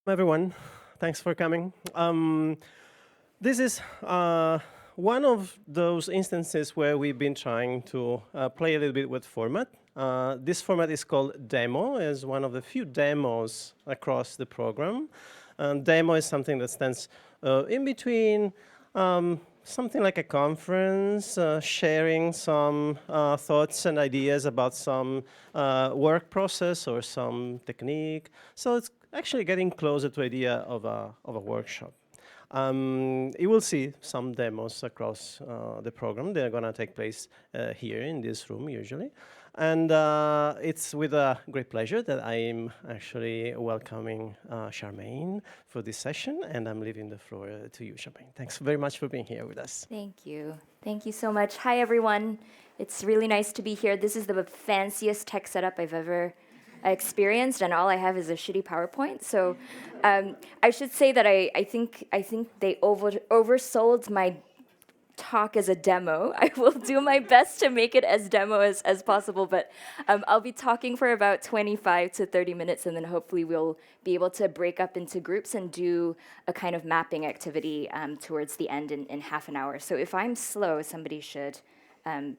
Everyone, thanks for coming. This is one of those instances where we've been trying to play a little bit with format. This format is called demo, as one of the few demos across the program. Demo is something that stands in between something like a conference, sharing some thoughts and ideas about some work process or some technique. So it's actually getting closer to the idea of a workshop. You will see some demos across the program. They're going to take place here in this room usually. And it's with a great pleasure that I am actually welcoming Charmaine for this session, and I'm leaving the floor to you, Charmaine. Thanks very much for being here with us. Thank you. Thank you so much. Hi, everyone. It's really nice to be here. This is the fanciest tech setup I've ever experienced, and all I have is a shitty PowerPoint. So I should say that I think they oversold my talk as a demo. I will do my best to make it as demo as possible, but I'll be talking for about 25 to 30 minutes, and then hopefully we'll be able to break up into groups and do a kind of mapping activity towards the end in half an hour. So if I'm slow, somebody should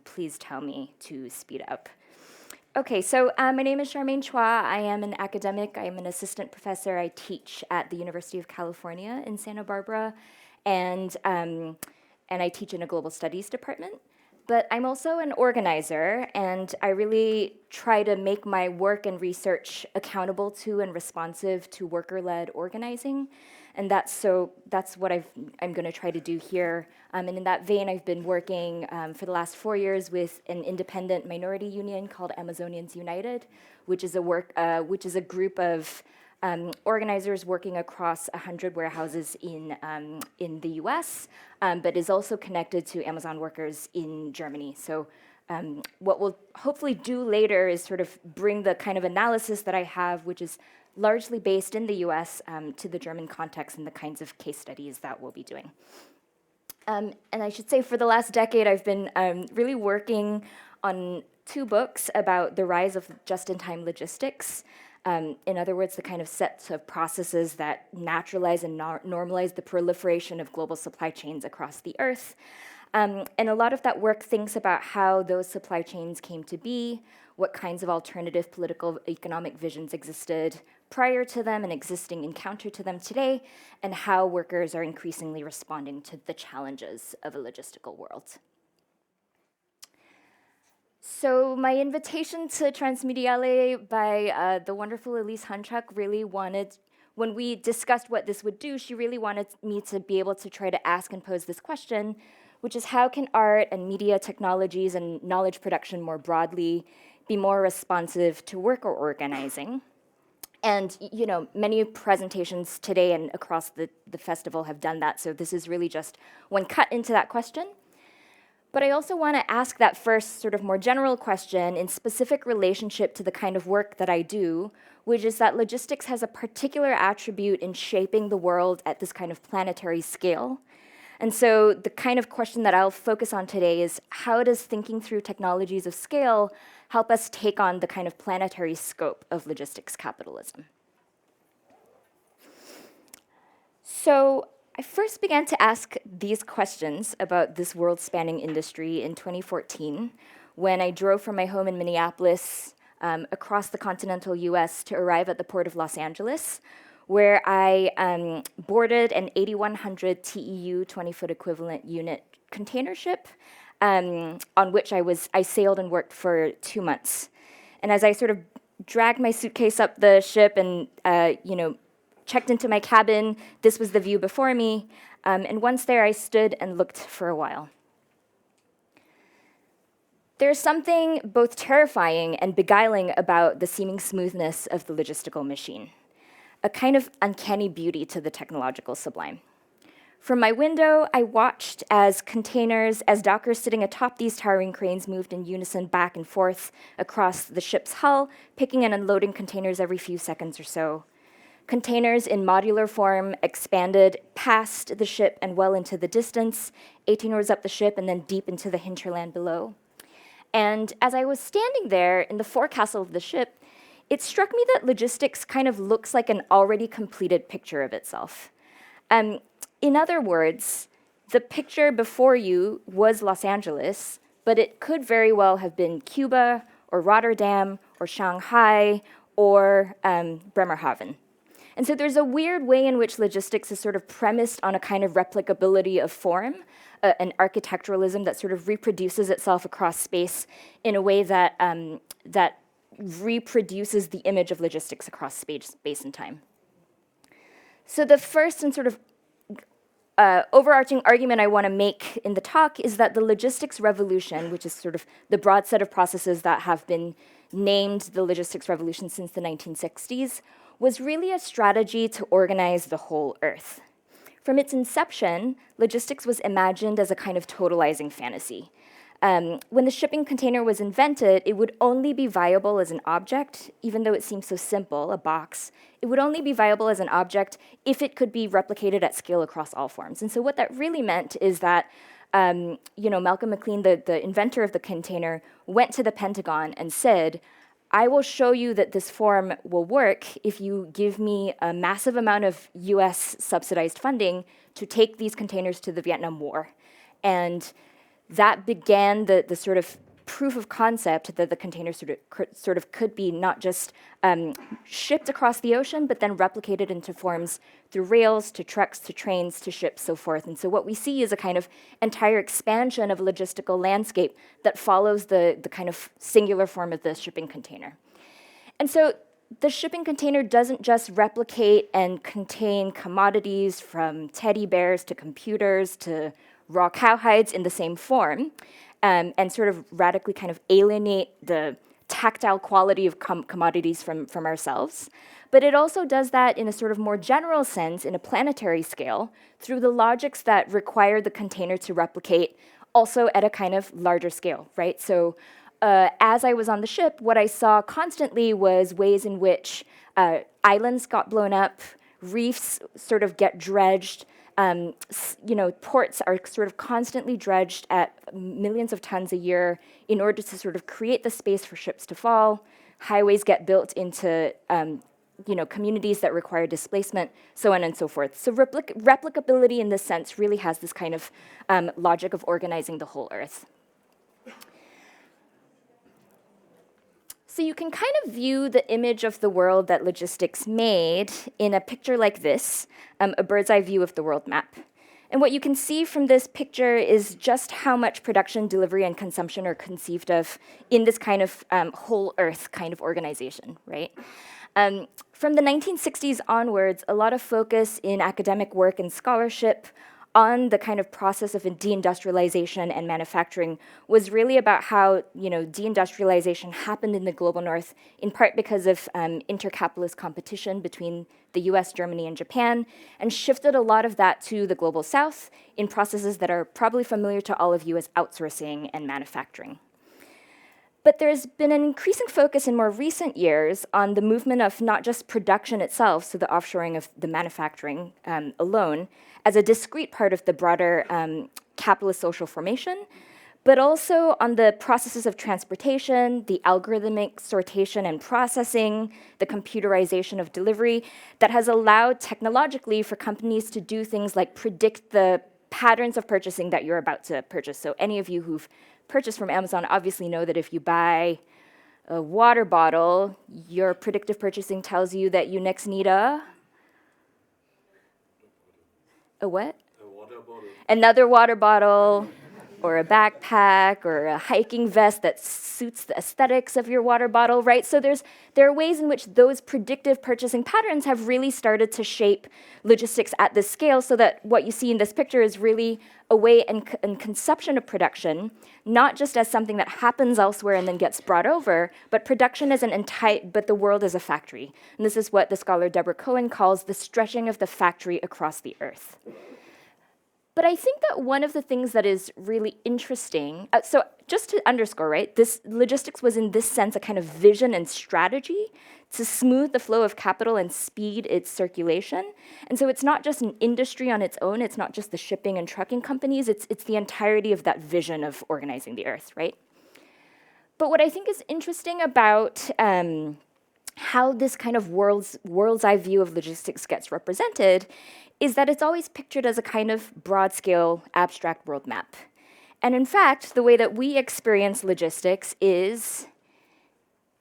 please tell me to speed up. Okay, so my name is Charmaine Chua. I am an academic. I am an assistant professor. I teach at the University of California in Santa Barbara, and I teach in a global studies department. But I'm also an organizer, and I really try to make my work and research accountable to and responsive to worker-led organizing. And that's what I'm going to try to do here. And in that vein, I've been working for the last 4 years with an independent minority union called Amazonians United, which is a group of organizers working across 100 warehouses in the U.S., but is also connected to Amazon workers in Germany. So what we'll hopefully do later is sort of bring the kind of analysis that I have, which is largely based in the US, to the German context and the kinds of case studies that we'll be doing. And I should say for the last decade, I've been really working on 2 books about the rise of just-in-time logistics. In other words, the kind of sets of processes that naturalize and normalize the proliferation of global supply chains across the earth. And a lot of that work thinks about how those supply chains came to be, what kinds of alternative political economic visions existed prior to them and existing in counter to them today, and how workers are increasingly responding to the challenges of a logistical world. So my invitation to Transmediale by the wonderful Elise Hunchuk really wanted, when we discussed what this would do, she really wanted me to be able to try to ask and pose this question, which is how can art and media technologies and knowledge production more broadly be more responsive to worker organizing? And many presentations today and across the festival have done that, so this is really just one cut into that question. But I also want to ask that first sort of more general question in specific relationship to the kind of work that I do, which is that logistics has a particular attribute in shaping the world at this kind of planetary scale. And so the kind of question that I'll focus on today is how does thinking through technologies of scale help us take on the kind of planetary scope of logistics capitalism? So I first began to ask these questions about this world-spanning industry in 2014 when I drove from my home in Minneapolis across the continental US to arrive at the port of Los Angeles, where I boarded an 8,100 TEU 20-foot equivalent unit container ship on which I sailed and worked for 2 months. And as I sort of dragged my suitcase up the ship and checked into my cabin, this was the view before me. And once there, I stood and looked for a while. There's something both terrifying and beguiling about the seeming smoothness of the logistical machine, a kind of uncanny beauty to the technological sublime. From my window, I watched as dockers sitting atop these towering cranes moved in unison back and forth across the ship's hull, picking and unloading containers every few seconds or so. Containers in modular form expanded past the ship and well into the distance, 18 rows up the ship and then deep into the hinterland below. And as I was standing there in the forecastle of the ship, it struck me that logistics kind of looks like an already completed picture of itself. In other words, the picture before you was Los Angeles, but it could very well have been Cuba or Rotterdam or Shanghai or Bremerhaven. And so there's a weird way in which logistics is sort of premised on a kind of replicability of form, an architecturalism that sort of reproduces itself across space in a way that, that reproduces the image of logistics across space and time. So the first and sort of overarching argument I want to make in the talk is that the logistics revolution, which is sort of the broad set of processes that have been named the logistics revolution since the 1960s, was really a strategy to organize the whole Earth. From its inception, logistics was imagined as a kind of totalizing fantasy. When the shipping container was invented, it would only be viable as an object, even though it seems so simple, a box. It would only be viable as an object if it could be replicated at scale across all forms. And so what that really meant is that Malcolm McLean, the inventor of the container, went to the Pentagon and said, I will show you that this form will work if you give me a massive amount of US subsidized funding to take these containers to the Vietnam War. And that began the sort of proof of concept that the container sort of could be not just shipped across the ocean, but then replicated into forms through rails, to trucks, to trains, to ships, so forth. And so what we see is a kind of entire expansion of a logistical landscape that follows the kind of singular form of the shipping container. And so the shipping container doesn't just replicate and contain commodities from teddy bears to computers to raw cowhides in the same form, and sort of radically kind of alienate the tactile quality of commodities from ourselves. But it also does that in a sort of more general sense, in a planetary scale, through the logics that require the container to replicate also at a kind of larger scale, right? So as I was on the ship, what I saw constantly was ways in which islands got blown up, reefs sort of get dredged, ports are sort of constantly dredged at millions of tons a year in order to sort of create the space for ships to fall. Highways get built into, communities that require displacement, so on and so forth. So replicability in this sense really has this kind of logic of organizing the whole Earth. So you can kind of view the image of the world that logistics made in a picture like this, a bird's eye view of the world map. And what you can see from this picture is just how much production, delivery, and consumption are conceived of in this kind of whole Earth kind of organization, right? From the 1960s onwards, a lot of focus in academic work and scholarship on the kind of process of deindustrialization and manufacturing was really about how deindustrialization happened in the global north, in part because of intercapitalist competition between the US, Germany, and Japan, and shifted a lot of that to the global south in processes that are probably familiar to all of you as outsourcing and manufacturing. But there's been an increasing focus in more recent years on the movement of not just production itself, so the offshoring of the manufacturing alone, as a discrete part of the broader capitalist social formation, but also on the processes of transportation, the algorithmic sortation and processing, the computerization of delivery that has allowed technologically for companies to do things like predict the patterns of purchasing that you're about to purchase. So any of you who've purchased from Amazon obviously know that if you buy a water bottle, your predictive purchasing tells you that you next need a what? A water bottle. Another water bottle, or a backpack or a hiking vest that suits the aesthetics of your water bottle, right? So there are ways in which those predictive purchasing patterns have really started to shape logistics at this scale, so that what you see in this picture is really a way and conception of production, not just as something that happens elsewhere and then gets brought over, but production as but the world as a factory. And this is what the scholar Deborah Cohen calls the stretching of the factory across the earth. But I think that one of the things that is really interesting, so just to underscore, right, this logistics was in this sense a kind of vision and strategy to smooth the flow of capital and speed its circulation. And so it's not just an industry on its own, it's not just the shipping and trucking companies, it's the entirety of that vision of organizing the earth, right? But what I think is interesting about how this kind of world's eye view of logistics gets represented is that it's always pictured as a kind of broad-scale, abstract world map. And in fact, the way that we experience logistics is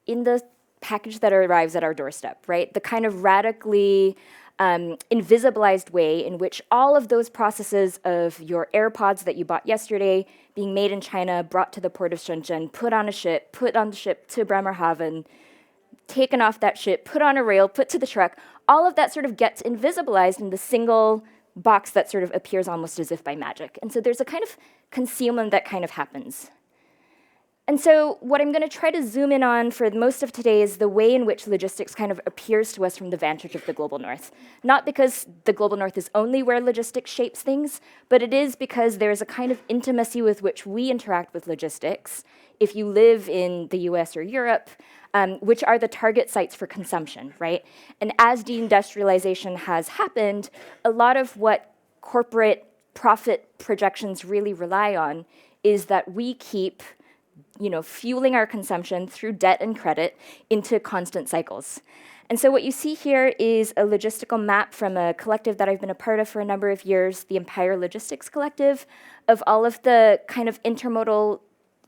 in the package that arrives at our doorstep, right? The kind of radically invisibilized way in which all of those processes of your AirPods that you bought yesterday being made in China, brought to the port of Shenzhen, put on the ship to Bremerhaven, taken off that ship, put on a rail, put to the truck, all of that sort of gets invisibilized in the single box that sort of appears almost as if by magic. And so there's a kind of concealment that kind of happens. And so what I'm going to try to zoom in on for most of today is the way in which logistics kind of appears to us from the vantage of the global north. Not because the global north is only where logistics shapes things, but it is because there's a kind of intimacy with which we interact with logistics if you live in the US or Europe, which are the target sites for consumption, right? And as deindustrialization has happened, a lot of what corporate profit projections really rely on is that we keep fueling our consumption through debt and credit into constant cycles. And so what you see here is a logistical map from a collective that I've been a part of for a number of years, the Empire Logistics Collective, of all of the kind of intermodal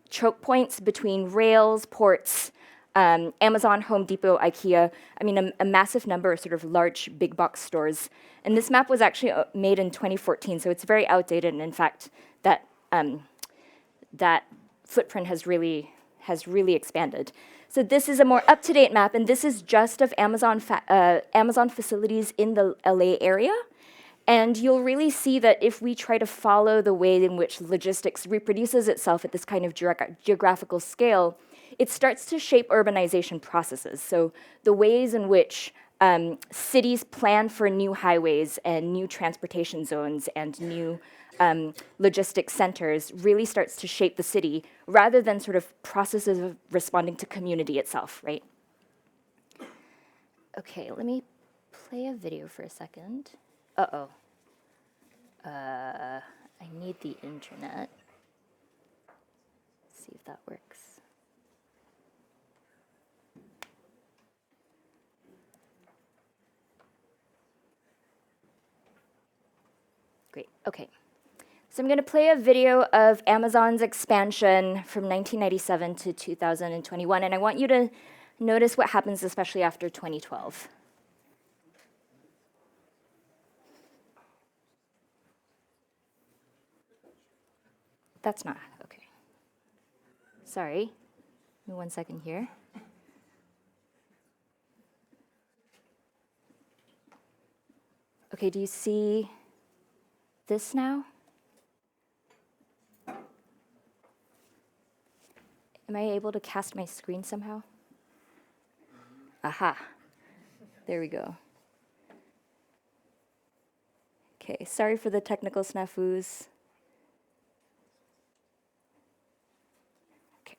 choke points between rails, ports, Amazon, Home Depot, IKEA, a massive number of sort of large big box stores. And this map was actually made in 2014, so it's very outdated, and in fact, that footprint has really expanded. So this is a more up-to-date map, and this is just of Amazon facilities in the LA area. And you'll really see that if we try to follow the way in which logistics reproduces itself at this kind of geographical scale, it starts to shape urbanization processes. So the ways in which cities plan for new highways and new transportation zones and new logistics centers really starts to shape the city rather than sort of processes of responding to community itself, right? Okay, let me play a video for a second. Uh-oh. I need the internet. Let's see if that works. Great, okay. So I'm going to play a video of Amazon's expansion from 1997 to 2021, and I want you to notice what happens especially after 2012. That's not, okay. Sorry, give me 1 second here. Okay, do you see this now? Am I able to cast my screen somehow? Aha, there we go. Okay, sorry for the technical snafus. Okay.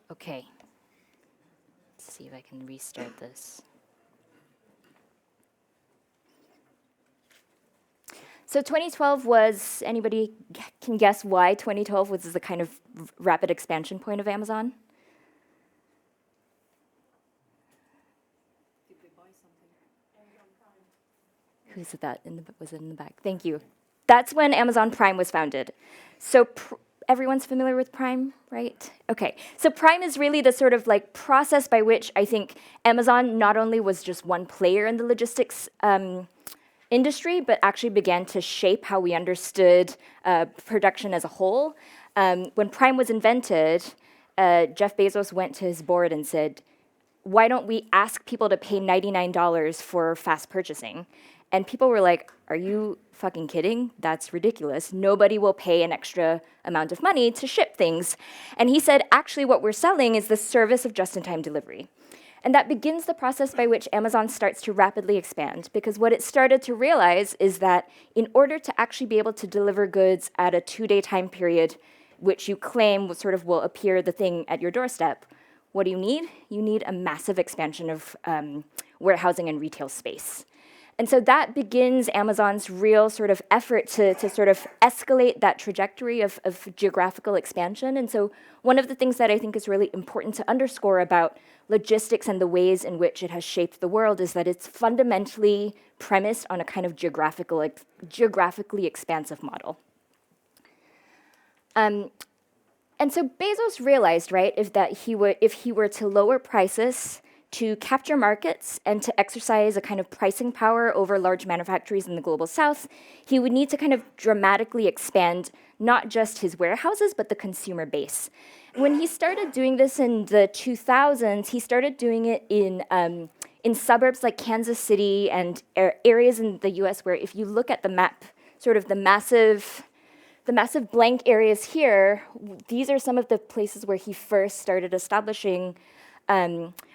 Okay, let's see if I can restart this. So 2012 was, anybody can guess why 2012 was the kind of rapid expansion point of Amazon? Who's that? Was it in the back? Thank you. That's when Amazon Prime was founded. So everyone's familiar with Prime, right? Okay. So Prime is really the sort of like process by which I think Amazon not only was just one player in the logistics industry, but actually began to shape how we understood production as a whole. When Prime was invented, Jeff Bezos went to his board and said, why don't we ask people to pay $99 for fast purchasing? And people were like, are you fucking kidding? That's ridiculous. Nobody will pay an extra amount of money to ship things. And he said, actually, what we're selling is the service of just-in-time delivery. And that begins the process by which Amazon starts to rapidly expand, because what it started to realize is that in order to actually be able to deliver goods at a 2-day time period, which you claim sort of will appear the thing at your doorstep, what do you need? You need a massive expansion of warehousing and retail space. And so that begins Amazon's real sort of effort to sort of escalate that trajectory of geographical expansion. And so one of the things that I think is really important to underscore about logistics and the ways in which it has shaped the world is that it's fundamentally premised on a kind of geographically expansive model. And so Bezos realized, right, if he were to lower prices, to capture markets and to exercise a kind of pricing power over large manufacturers in the global south, he would need to kind of dramatically expand not just his warehouses, but the consumer base. When he started doing this in the 2000s, he started doing it in suburbs like Kansas City and areas in the US where if you look at the map, sort of the massive blank areas here, these are some of the places where he first started establishing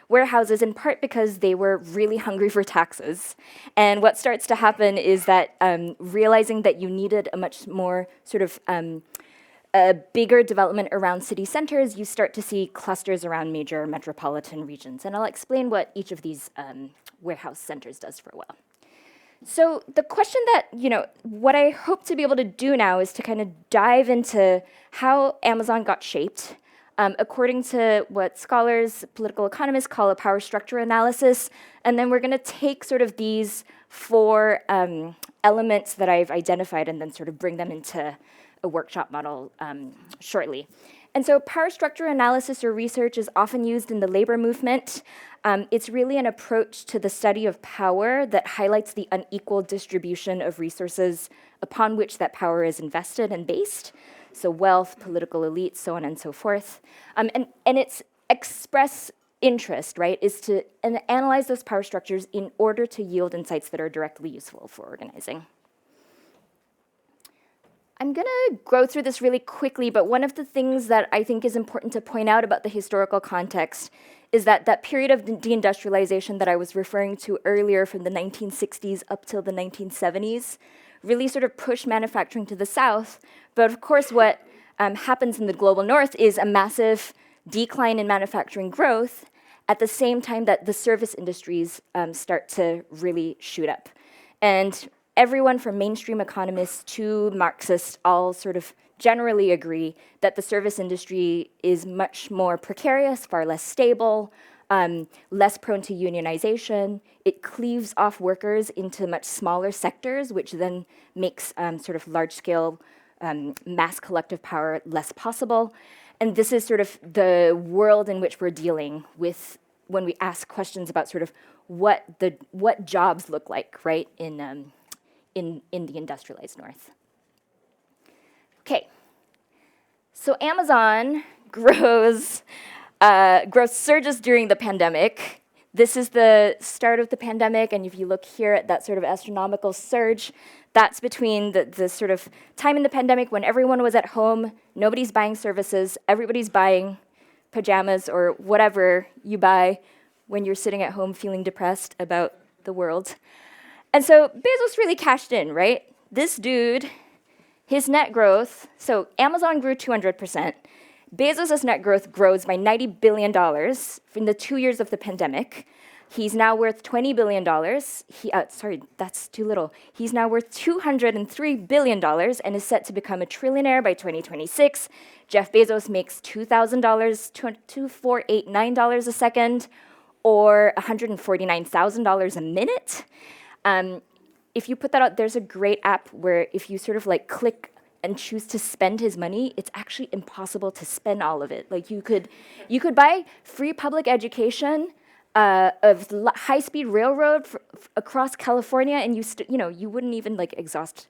warehouses, in part because they were really hungry for taxes. And what starts to happen is that realizing that you needed a much more sort of a bigger development around city centers, you start to see clusters around major metropolitan regions. And I'll explain what each of these warehouse centers does for a while. So the question that, what I hope to be able to do now is to kind of dive into how Amazon got shaped, according to what scholars, political economists call a power structure analysis. And then we're going to take sort of these 4 elements that I've identified and then sort of bring them into a workshop model shortly. And so power structure analysis or research is often used in the labor movement. It's really an approach to the study of power that highlights the unequal distribution of resources upon which that power is invested and based. So wealth, political elites, so on and so forth. And its express interest, right, is to analyze those power structures in order to yield insights that are directly useful for organizing. I'm going to go through this really quickly, but one of the things that I think is important to point out about the historical context is that that period of deindustrialization that I was referring to earlier from the 1960s up till the 1970s really sort of pushed manufacturing to the south. But of course, what happens in the global north is a massive decline in manufacturing growth at the same time that the service industries start to really shoot up. And everyone from mainstream economists to Marxists all sort of generally agree that the service industry is much more precarious, far less stable, less prone to unionization. It cleaves off workers into much smaller sectors, which then makes sort of large-scale mass collective power less possible. And this is sort of the world in which we're dealing with when we ask questions about sort of what jobs look like, right, in the industrialized north. Okay, so Amazon grows surges during the pandemic. This is the start of the pandemic, and if you look here at that sort of astronomical surge, that's between the sort of time in the pandemic when everyone was at home, nobody's buying services, everybody's buying pajamas or whatever you buy when you're sitting at home feeling depressed about the world. And so Bezos really cashed in, right? This dude, his net growth, so Amazon grew 200%. Bezos' net growth grows by $90 billion in the 2 years of the pandemic. He's now worth $20 billion. Sorry, that's too little. He's now worth $203 billion and is set to become a trillionaire by 2026. Jeff Bezos makes $2,000, $2,489 a second, or $149,000 a minute. If you put that out, there's a great app where if you sort of like click and choose to spend his money, it's actually impossible to spend all of it. Like you could buy free public education of high-speed railroad across California, and you wouldn't even like exhaust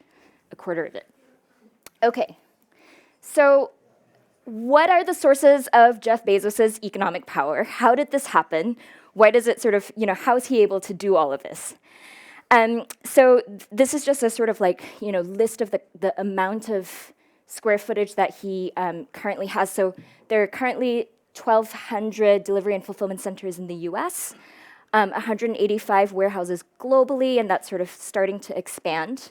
a quarter of it. Okay, so what are the sources of Jeff Bezos's economic power? How did this happen? Why does it sort of, how is he able to do all of this? So this is just a sort of like, list of the amount of square footage that he currently has. So there are currently 1,200 delivery and fulfillment centers in the US, 185 warehouses globally, and that's sort of starting to expand.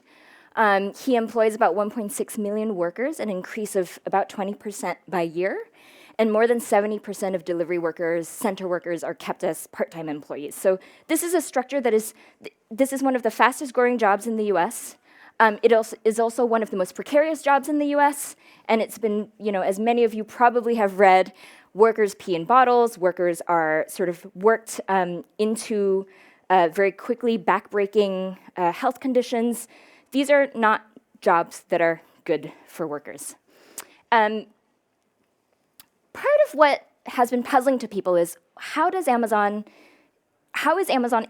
He employs about 1.6 million workers, an increase of about 20% by year. And more than 70% of delivery workers, center workers, are kept as part-time employees. So this is a structure this is one of the fastest growing jobs in the US. It is also one of the most precarious jobs in the US. And it's been, as many of you probably have read, workers pee in bottles, workers are sort of worked into very quickly backbreaking health conditions. These are not jobs that are good for workers. Part of what has been puzzling to people is how is Amazon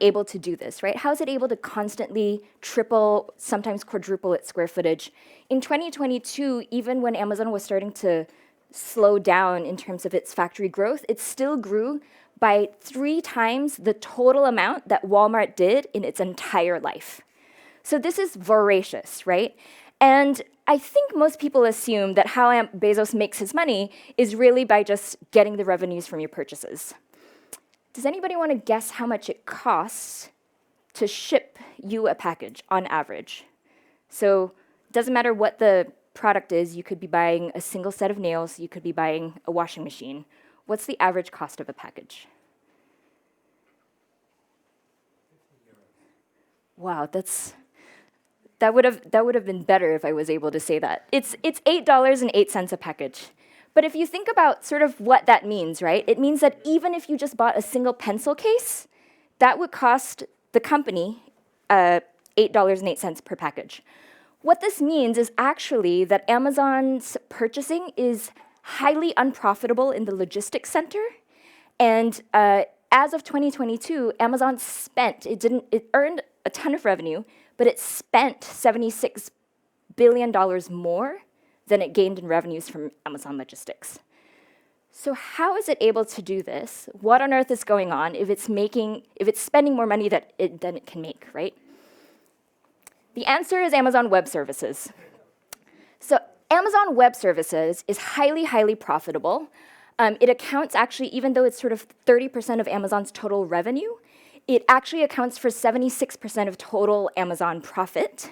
able to do this, right? How is it able to constantly triple, sometimes quadruple its square footage? In 2022, even when Amazon was starting to slow down in terms of its factory growth, it still grew by 3 times the total amount that Walmart did in its entire life. So this is voracious, right? And I think most people assume that how Bezos makes his money is really by just getting the revenues from your purchases. Does anybody want to guess how much it costs to ship you a package on average? So it doesn't matter what the product is. You could be buying a single set of nails. You could be buying a washing machine. What's the average cost of a package? Wow, that would have been better if I was able to say that. It's $8.08 a package. But if you think about sort of what that means, right? It means that even if you just bought a single pencil case, that would cost the company $8.08 per package. What this means is actually that Amazon's purchasing is highly unprofitable in the logistics center. And as of 2022, Amazon it earned a ton of revenue, but it spent $76 billion more than it gained in revenues from Amazon Logistics. So how is it able to do this? What on earth is going on if it's spending more money than it can make, right? The answer is Amazon Web Services. So Amazon Web Services is highly, highly profitable. It accounts actually, even though it's sort of 30% of Amazon's total revenue, it actually accounts for 76% of total Amazon profit.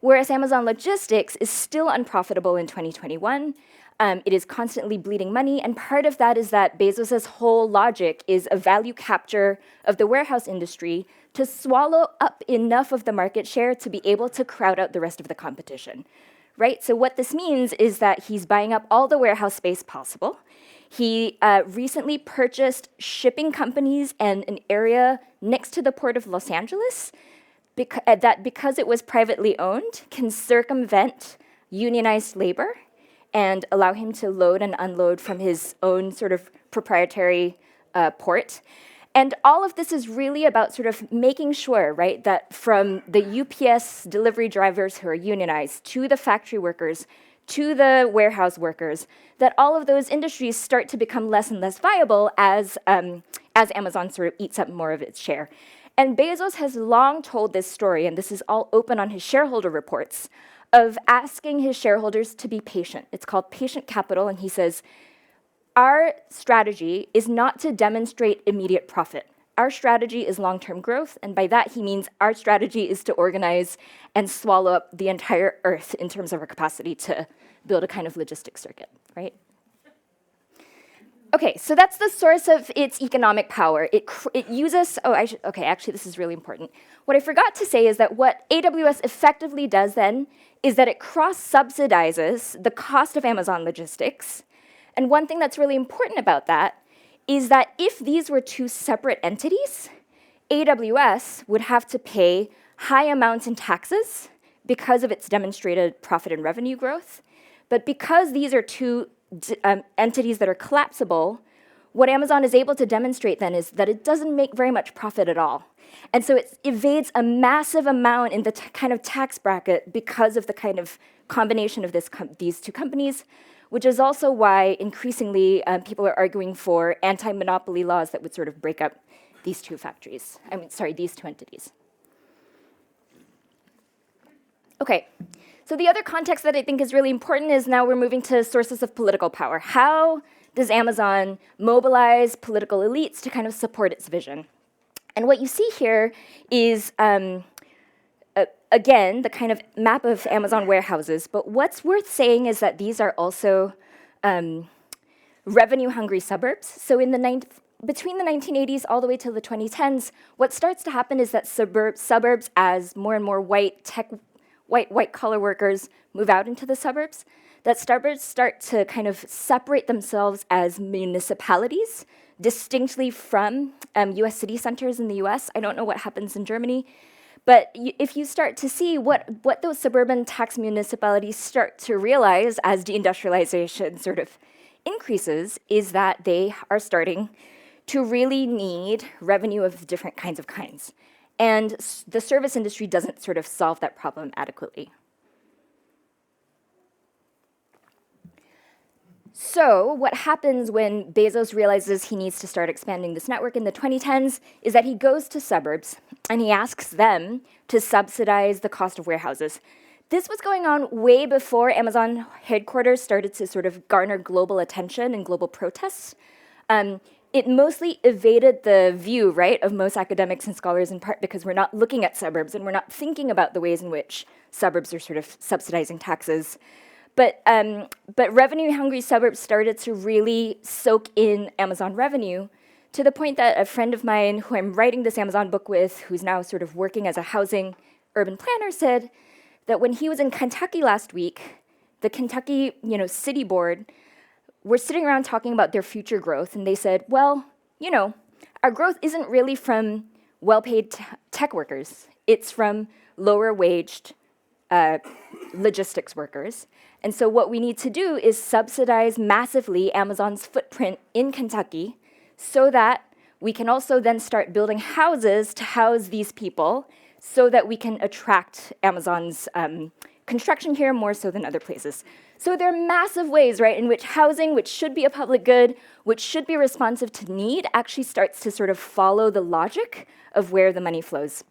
Whereas Amazon Logistics is still unprofitable in 2021. It is constantly bleeding money, and part of that is that Bezos's whole logic is a value capture of the warehouse industry to swallow up enough of the market share to be able to crowd out the rest of the competition, right? So what this means is that he's buying up all the warehouse space possible. He recently purchased shipping companies and an area next to the port of Los Angeles that because it was privately owned, can circumvent unionized labor and allow him to load and unload from his own sort of proprietary port. And all of this is really about sort of making sure, right, that from the UPS delivery drivers who are unionized to the factory workers to the warehouse workers, that all of those industries start to become less and less viable as Amazon sort of eats up more of its share. And Bezos has long told this story, and this is all open on his shareholder reports, of asking his shareholders to be patient. It's called patient capital, and he says, our strategy is not to demonstrate immediate profit. Our strategy is long-term growth, and by that he means our strategy is to organize and swallow up the entire earth in terms of our capacity to build a kind of logistics circuit, right? Okay, so that's the source of its economic power. It uses, actually this is really important. What I forgot to say is that what AWS effectively does then is that it cross-subsidizes the cost of Amazon logistics. And one thing that's really important about that is that if these were two separate entities, AWS would have to pay high amounts in taxes because of its demonstrated profit and revenue growth. But because these are two entities that are collapsible, what Amazon is able to demonstrate then is that it doesn't make very much profit at all. And so it evades a massive amount in the kind of tax bracket because of the kind of combination of these two companies, which is also why increasingly people are arguing for anti-monopoly laws that would sort of break up these two these two entities. Okay, so the other context that I think is really important is now we're moving to sources of political power. How does Amazon mobilize political elites to kind of support its vision? And what you see here is, again, the kind of map of Amazon warehouses. But what's worth saying is that these are also revenue-hungry suburbs. So between the 1980s all the way to the 2010s, what starts to happen is that suburbs, as more and more white-collar workers move out into the suburbs, that suburbs start to kind of separate themselves as municipalities, distinctly from US city centers in the US. I don't know what happens in Germany. But if you start to see what those suburban tax municipalities start to realize as deindustrialization sort of increases, is that they are starting to really need revenue of different kinds. And the service industry doesn't sort of solve that problem adequately. So what happens when Bezos realizes he needs to start expanding this network in the 2010s is that he goes to suburbs and he asks them to subsidize the cost of warehouses. This was going on way before Amazon headquarters started to sort of garner global attention and global protests. It mostly evaded the view, right, of most academics and scholars, in part because we're not looking at suburbs and we're not thinking about the ways in which suburbs are sort of subsidizing taxes. But revenue-hungry suburbs started to really soak in Amazon revenue to the point that a friend of mine who I'm writing this Amazon book with, who's now sort of working as a housing urban planner, said that when he was in Kentucky last week, the Kentucky city board were sitting around talking about their future growth, and they said, well, our growth isn't really from well-paid tech workers. It's from lower-waged logistics workers. And so what we need to do is subsidize massively Amazon's footprint in Kentucky so that we can also then start building houses to house these people so that we can attract Amazon's construction here more so than other places. So there are massive ways, right, in which housing, which should be a public good, which should be responsive to need, actually starts to sort of follow the logic of where the money flows.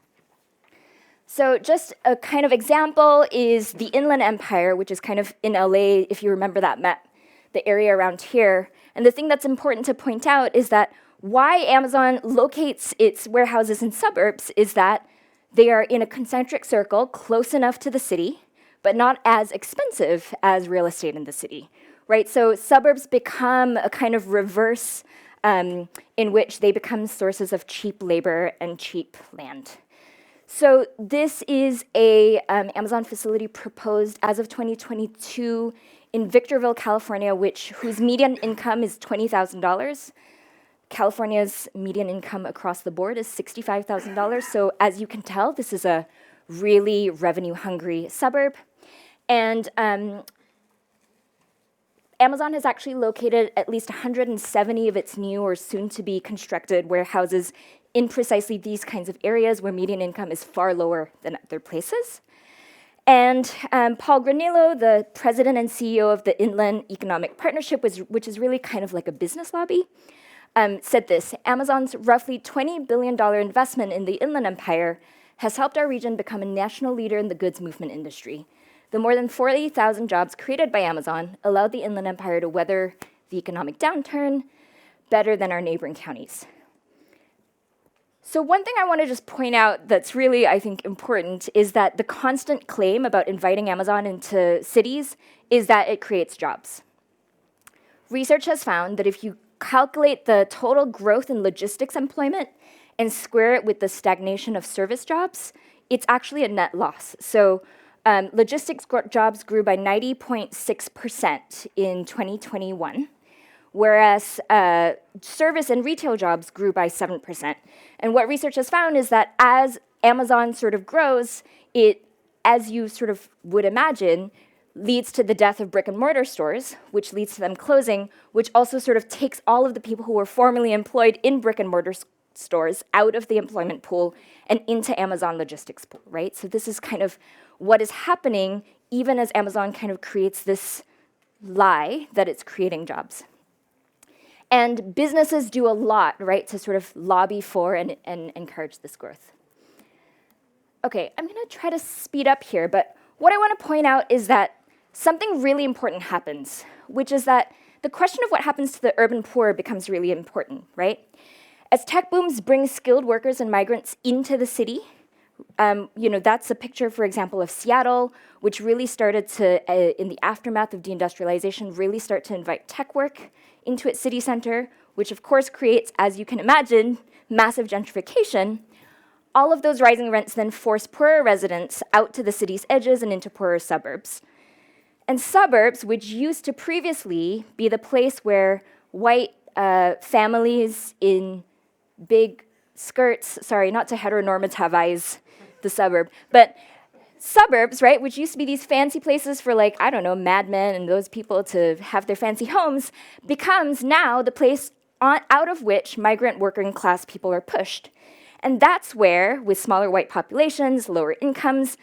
So just a kind of example is the Inland Empire, which is kind of in LA, if you remember that map, the area around here. And the thing that's important to point out is that why Amazon locates its warehouses in suburbs is that they are in a concentric circle close enough to the city, but not as expensive as real estate in the city, right? So suburbs become a kind of reverse in which they become sources of cheap labor and cheap land. So this is a Amazon facility proposed as of 2022 in Victorville, California, whose median income is $20,000. California's median income across the board is $65,000. So as you can tell, this is a really revenue-hungry suburb. And Amazon has actually located at least 170 of its new or soon-to-be constructed warehouses in precisely these kinds of areas where median income is far lower than other places. And Paul Granillo, the president and CEO of the Inland Economic Partnership, which is really kind of like a business lobby, said this: Amazon's roughly $20 billion investment in the Inland Empire has helped our region become a national leader in the goods movement industry. The more than 40,000 jobs created by Amazon allowed the Inland Empire to weather the economic downturn better than our neighboring counties. So one thing I want to just point out that's really, I think, important is that the constant claim about inviting Amazon into cities is that it creates jobs. Research has found that if you calculate the total growth in logistics employment and square it with the stagnation of service jobs, it's actually a net loss. So logistics jobs grew by 90.6% in 2021, whereas service and retail jobs grew by 7%. And what research has found is that as Amazon sort of grows, it, as you sort of would imagine, leads to the death of brick and mortar stores, which leads to them closing, which also sort of takes all of the people who were formerly employed in brick and mortar stores out of the employment pool and into Amazon logistics pool, right? So this is kind of what is happening even as Amazon kind of creates this lie that it's creating jobs. And businesses do a lot, right, to sort of lobby for and encourage this growth. Okay, I'm gonna try to speed up here, but what I wanna point out is that something really important happens, which is that the question of what happens to the urban poor becomes really important, right? As tech booms bring skilled workers and migrants into the city, that's a picture, for example, of Seattle, which really started to, in the aftermath of deindustrialization, really start to invite tech work into its city center, which of course creates, as you can imagine, massive gentrification. All of those rising rents then force poorer residents out to the city's edges and into poorer suburbs. And suburbs, which used to previously be the place where white families in big skirts, sorry, not to heteronormativize the suburb, but suburbs, right, which used to be these fancy places for, like, I don't know, madmen and those people to have their fancy homes, becomes now the place out of which migrant working class people are pushed. And that's where, with smaller white populations, lower incomes,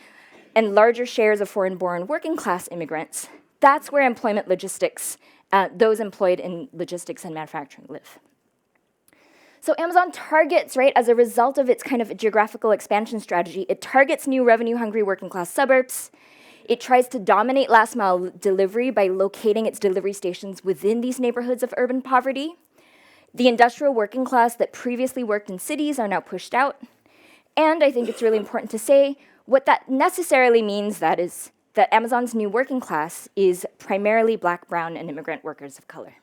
and larger shares of foreign-born working class immigrants, that's where employment logistics, those employed in logistics and manufacturing live. So Amazon targets, right, as a result of its kind of geographical expansion strategy, it targets new revenue-hungry working-class suburbs. It tries to dominate last-mile delivery by locating its delivery stations within these neighborhoods of urban poverty. The industrial working class that previously worked in cities are now pushed out. And I think it's really important to say what that necessarily means that is that Amazon's new working class is primarily Black, brown, and immigrant workers of color.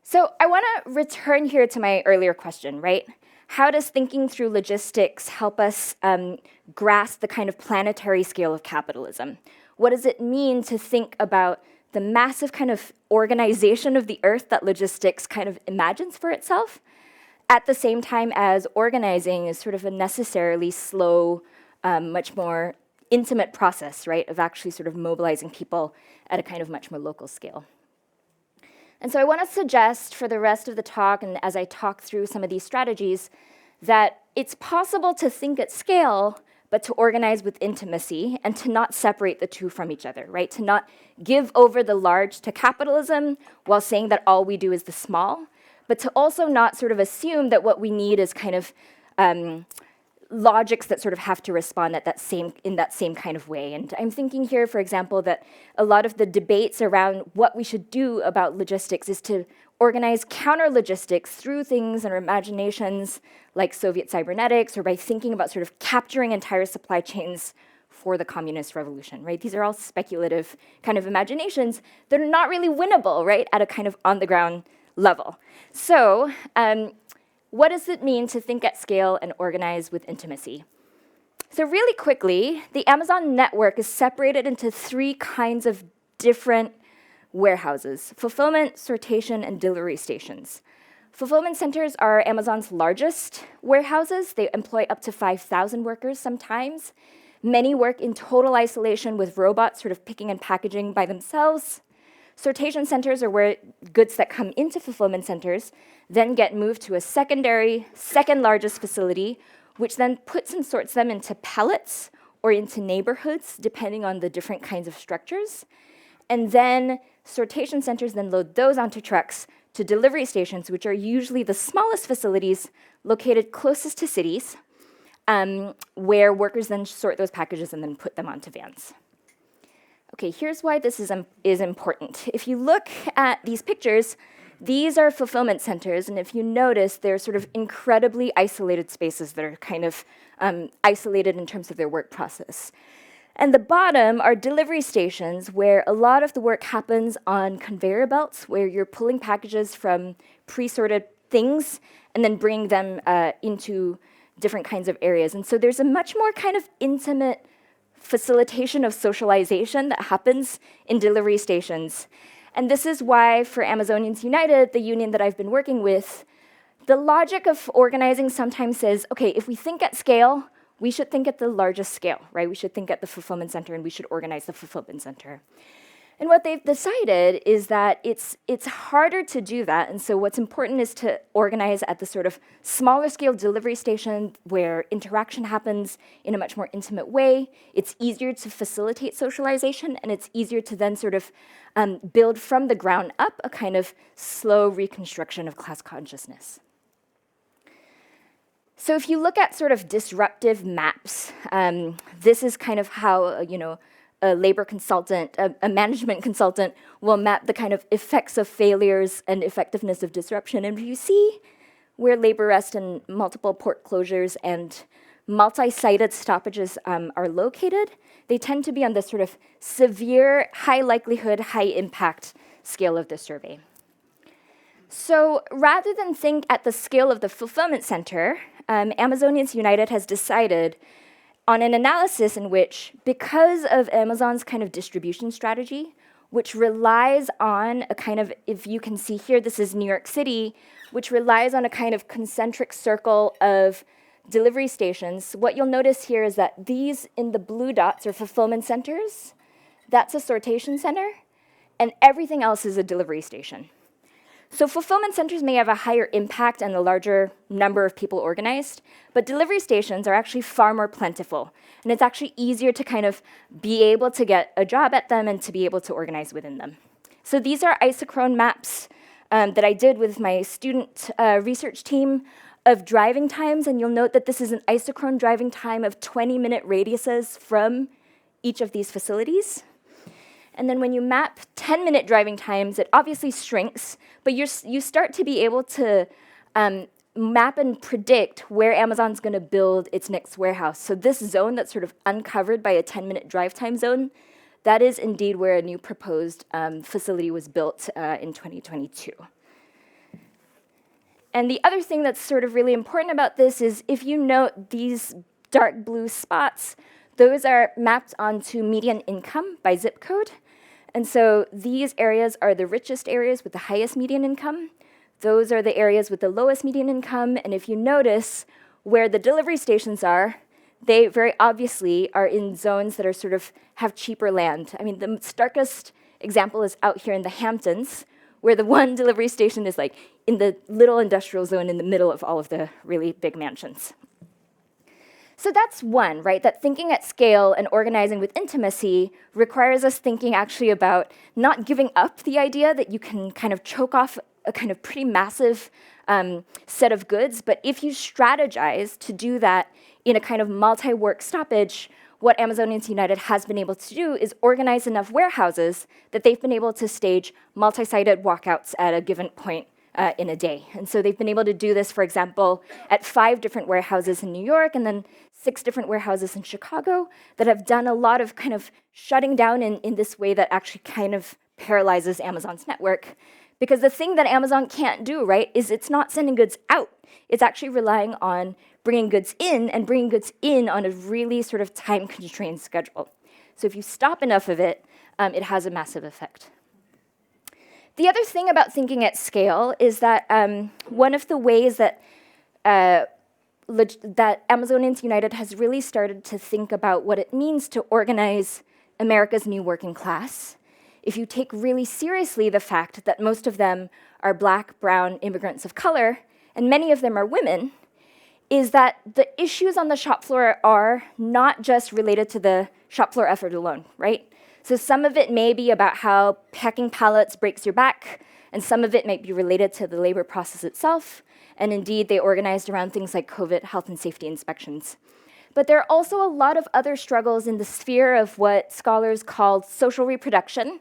So I want to return here to my earlier question, right? How does thinking through logistics help us grasp the kind of planetary scale of capitalism? What does it mean to think about the massive kind of organization of the earth that logistics kind of imagines for itself, at the same time as organizing is sort of a necessarily slow, much more intimate process, right, of actually sort of mobilizing people at a kind of much more local scale. And so I want to suggest for the rest of the talk, and as I talk through some of these strategies, that it's possible to think at scale, but to organize with intimacy and to not separate the two from each other, right? To not give over the large to capitalism while saying that all we do is the small, but to also not sort of assume that what we need is kind of logics that sort of have to respond in that same kind of way. And I'm thinking here, for example, that a lot of the debates around what we should do about logistics is to organize counter-logistics through things and imaginations like Soviet cybernetics, or by thinking about sort of capturing entire supply chains for the communist revolution, right? These are all speculative kind of imaginations that are not really winnable, right, at a kind of on-the-ground level. So what does it mean to think at scale and organize with intimacy? So really quickly, the Amazon network is separated into three kinds of different warehouses: fulfillment, sortation, and delivery stations. Fulfillment centers are Amazon's largest warehouses. They employ up to 5,000 workers sometimes. Many work in total isolation with robots sort of picking and packaging by themselves. Sortation centers are where goods that come into fulfillment centers then get moved to a second largest facility, which then puts and sorts them into pallets or into neighborhoods, depending on the different kinds of structures. And then sortation centers then load those onto trucks to delivery stations, which are usually the smallest facilities located closest to cities, where workers then sort those packages and then put them onto vans. Okay, here's why this is important. If you look at these pictures, these are fulfillment centers, and if you notice, they're sort of incredibly isolated spaces that are kind of isolated in terms of their work process. And the bottom are delivery stations where a lot of the work happens on conveyor belts, where you're pulling packages from pre-sorted things and then bringing them into different kinds of areas. And so there's a much more kind of intimate facilitation of socialization that happens in delivery stations. And this is why, for Amazonians United, the union that I've been working with, the logic of organizing sometimes says, okay, if we think at scale, we should think at the largest scale, right? We should think at the fulfillment center, and we should organize the fulfillment center. And what they've decided is that it's harder to do that, and so what's important is to organize at the sort of smaller scale delivery station where interaction happens in a much more intimate way. It's easier to facilitate socialization, and it's easier to then sort of build from the ground up a kind of slow reconstruction of class consciousness. So if you look at sort of disruptive maps, this is kind of how, a labor consultant, a management consultant will map the kind of effects of failures and effectiveness of disruption. And you see where labor rest and multiple port closures and multi-sited stoppages are located, they tend to be on the sort of severe, high likelihood, high impact scale of the survey. So rather than think at the scale of the fulfillment center, Amazonians United has decided on an analysis in which, because of Amazon's kind of distribution strategy, which relies on a kind of, if you can see here, this is New York City, which relies on a kind of concentric circle of delivery stations, what you'll notice here is that these in the blue dots are fulfillment centers, that's a sortation center, and everything else is a delivery station. So fulfillment centers may have a higher impact and a larger number of people organized, but delivery stations are actually far more plentiful. And it's actually easier to kind of be able to get a job at them and to be able to organize within them. So these are isochrone maps that I did with my student research team of driving times. And you'll note that this is an isochrone driving time of 20-minute radiuses from each of these facilities. And then when you map 10-minute driving times, it obviously shrinks, but you start to be able to map and predict where Amazon's going to build its next warehouse. So this zone that's sort of uncovered by a 10-minute drive time zone, that is indeed where a new proposed facility was built in 2022. And the other thing that's sort of really important about this is if you note these dark blue spots, those are mapped onto median income by zip code. And so these areas are the richest areas with the highest median income. Those are the areas with the lowest median income. And if you notice where the delivery stations are, they very obviously are in zones that are sort of have cheaper land. I mean, the starkest example is out here in the Hamptons, where the one delivery station is like in the little industrial zone in the middle of all of the really big mansions. So that's one, right? That thinking at scale and organizing with intimacy requires us thinking actually about not giving up the idea that you can kind of choke off a kind of pretty massive set of goods, but if you strategize to do that in a kind of multi-work stoppage, what Amazonians United has been able to do is organize enough warehouses that they've been able to stage multi-sided walkouts at a given point in a day. And so they've been able to do this, for example, at 5 different warehouses in New York and then 6 different warehouses in Chicago that have done a lot of kind of shutting down in this way that actually kind of paralyzes Amazon's network. Because the thing that Amazon can't do, right, is it's not sending goods out. It's actually relying on bringing goods in and bringing goods in on a really sort of time-constrained schedule. So if you stop enough of it, it has a massive effect. The other thing about thinking at scale is that one of the ways that that Amazonians United has really started to think about what it means to organize America's new working class, if you take really seriously the fact that most of them are Black, brown immigrants of color, and many of them are women, is that the issues on the shop floor are not just related to the shop floor effort alone, right? So some of it may be about how packing pallets breaks your back, and some of it might be related to the labor process itself, and indeed they organized around things like COVID health and safety inspections. But there are also a lot of other struggles in the sphere of what scholars call social reproduction,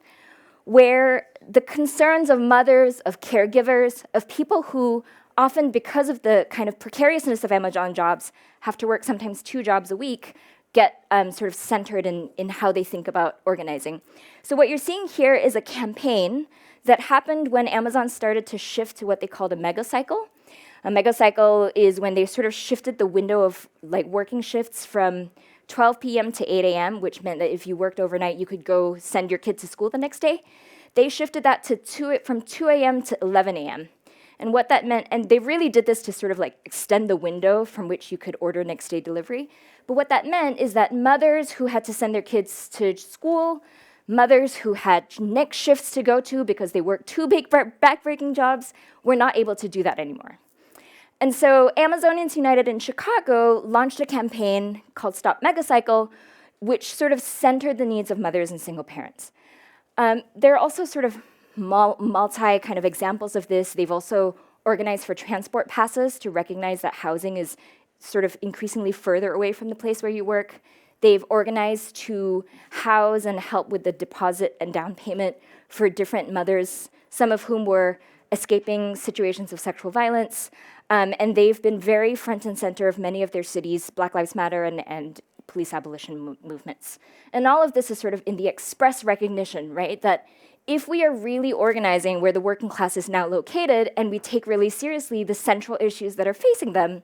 where the concerns of mothers, of caregivers, of people who often, because of the kind of precariousness of Amazon jobs, have to work sometimes 2 jobs a week, get sort of centered in how they think about organizing. So what you're seeing here is a campaign that happened when Amazon started to shift to what they called a megacycle. A megacycle is when they sort of shifted the window of like working shifts from 12 p.m. to 8 a.m., which meant that if you worked overnight, you could go send your kid to school the next day. they shifted that from 2 a.m. to 11 a.m. And what that meant, and they really did this to sort of like extend the window from which you could order next day delivery. But what that meant is that mothers who had to send their kids to school, mothers who had next shifts to go to because they worked two big backbreaking jobs, were not able to do that anymore. And so Amazonians United in Chicago launched a campaign called Stop Megacycle, which sort of centered the needs of mothers and single parents. There are also sort of multi kind of examples of this. They've also organized for transport passes to recognize that housing is sort of increasingly further away from the place where you work. They've organized to house and help with the deposit and down payment for different mothers, some of whom were escaping situations of sexual violence. And they've been very front and center of many of their cities' Black Lives Matter and police abolition movements. And all of this is sort of in the express recognition, right, that if we are really organizing where the working class is now located and we take really seriously the central issues that are facing them,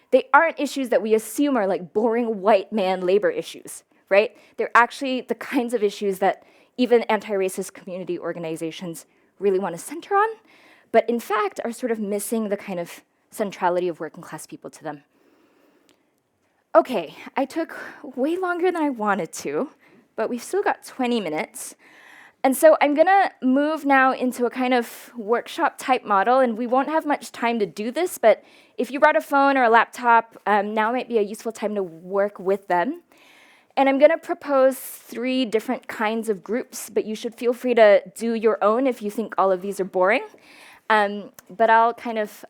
they aren't issues that we assume are like boring white man labor issues, right? They're actually the kinds of issues that even anti-racist community organizations really want to center on, but in fact are sort of missing the kind of centrality of working class people to them. Okay, I took way longer than I wanted to, but we've still got 20 minutes. And so I'm gonna move now into a kind of workshop type model, and we won't have much time to do this, but if you brought a phone or a laptop, now might be a useful time to work with them. And I'm gonna propose 3 different kinds of groups, but you should feel free to do your own if you think all of these are boring. But I'll kind of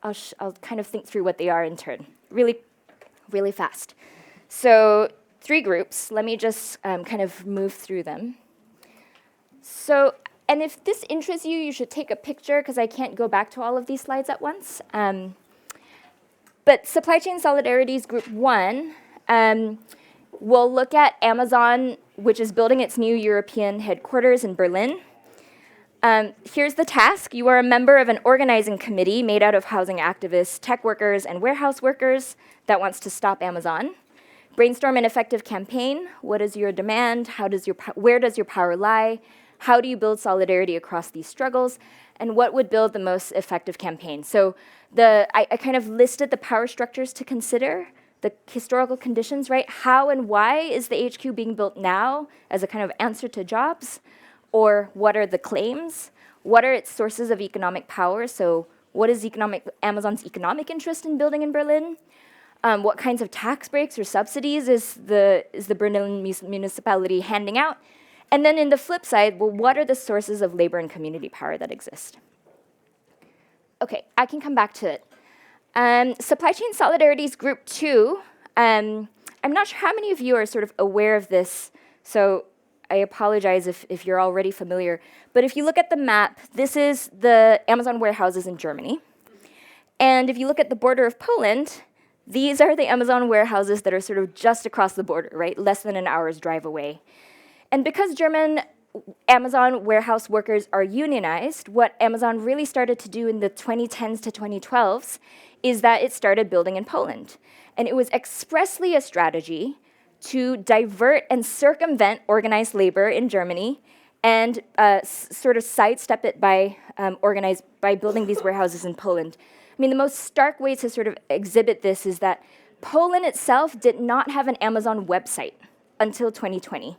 think through what they are in turn, really fast. So 3 groups, let me just kind of move through them. So, and if this interests you, you should take a picture because I can't go back to all of these slides at once. But Supply Chain Solidarities Group 1 will look at Amazon, which is building its new European headquarters in Berlin. Here's the task. You are a member of an organizing committee made out of housing activists, tech workers, and warehouse workers that wants to stop Amazon. Brainstorm an effective campaign. What is your demand? Where does your power lie? How do you build solidarity across these struggles? And what would build the most effective campaign? So I kind of listed the power structures to consider, the historical conditions, right? How and why is the HQ being built now as a kind of answer to jobs? Or what are the claims? What are its sources of economic power? So what is Amazon's economic interest in building in Berlin? What kinds of tax breaks or subsidies is the Berlin municipality handing out? And then in the flip side, well, what are the sources of labor and community power that exist? Okay, I can come back to it. Supply Chain Solidarities Group 2, I'm not sure how many of you are sort of aware of this, so I apologize if you're already familiar. But if you look at the map, this is the Amazon warehouses in Germany. And if you look at the border of Poland, these are the Amazon warehouses that are sort of just across the border, right? Less than an hour's drive away. And because German Amazon warehouse workers are unionized, what Amazon really started to do in the 2010s to 2012s is that it started building in Poland. And it was expressly a strategy to divert and circumvent organized labor in Germany and sort of sidestep it by building these warehouses in Poland. I mean, the most stark way to sort of exhibit this is that Poland itself did not have an Amazon website until 2020.